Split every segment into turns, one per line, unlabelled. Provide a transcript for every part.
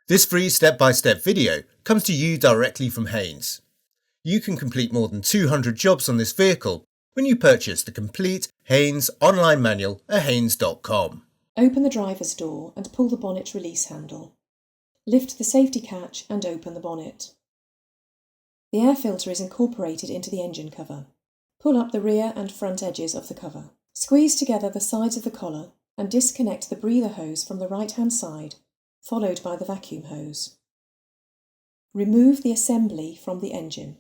This free step-by-step video comes to you directly from Haynes. You can complete more than 200 jobs on this vehicle when you purchase the complete Haynes online manual at haynes.com.
Open the driver's door and pull the bonnet release handle. Lift the safety catch and open the bonnet. The air filter is incorporated into the engine cover. Pull up the rear and front edges of the cover. Squeeze together the sides of the collar and disconnect the breather hose from the right-hand side, followed by the vacuum hose. Remove the assembly from the engine.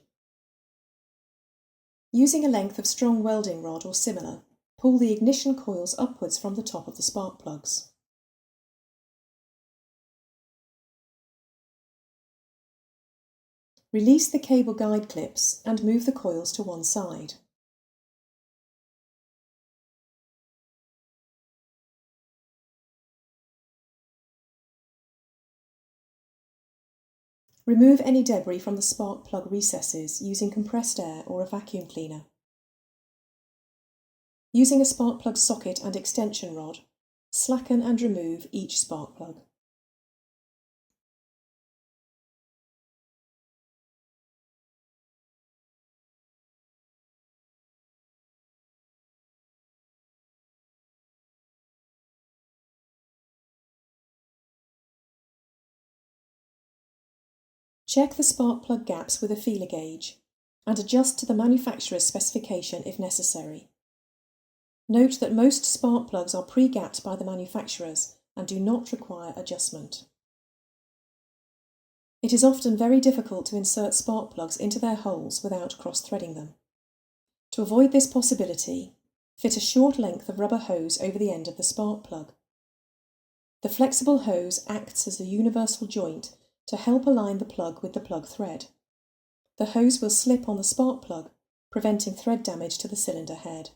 Using a length of strong welding rod or similar, pull the ignition coils upwards from the top of the spark plugs. Release the cable guide clips and move the coils to one side. Remove any debris from the spark plug recesses using compressed air or a vacuum cleaner. Using a spark plug socket and extension rod, slacken and remove each spark plug. Check the spark plug gaps with a feeler gauge and adjust to the manufacturer's specification if necessary. Note that most spark plugs are pre-gapped by the manufacturers and do not require adjustment. It is often very difficult to insert spark plugs into their holes without cross-threading them. To avoid this possibility, fit a short length of rubber hose over the end of the spark plug. The flexible hose acts as a universal joint to help align the plug with the plug thread. The hose will slip on the spark plug, preventing thread damage to the cylinder head.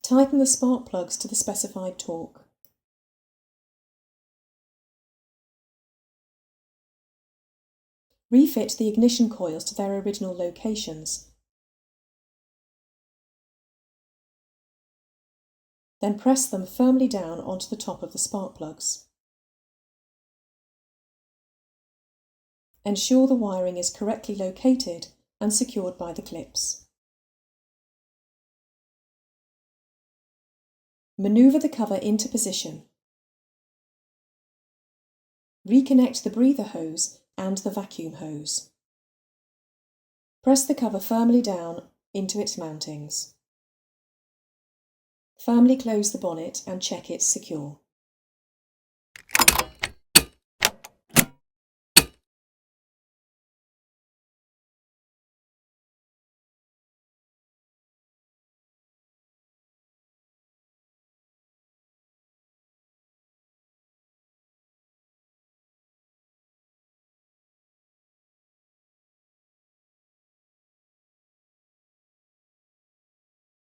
Tighten the spark plugs to the specified torque. Refit the ignition coils to their original locations. Then press them firmly down onto the top of the spark plugs. Ensure the wiring is correctly located and secured by the clips. Maneuver the cover into position. Reconnect the breather hose and the vacuum hose. Press the cover firmly down into its mountings. Firmly close the bonnet and check it's secure.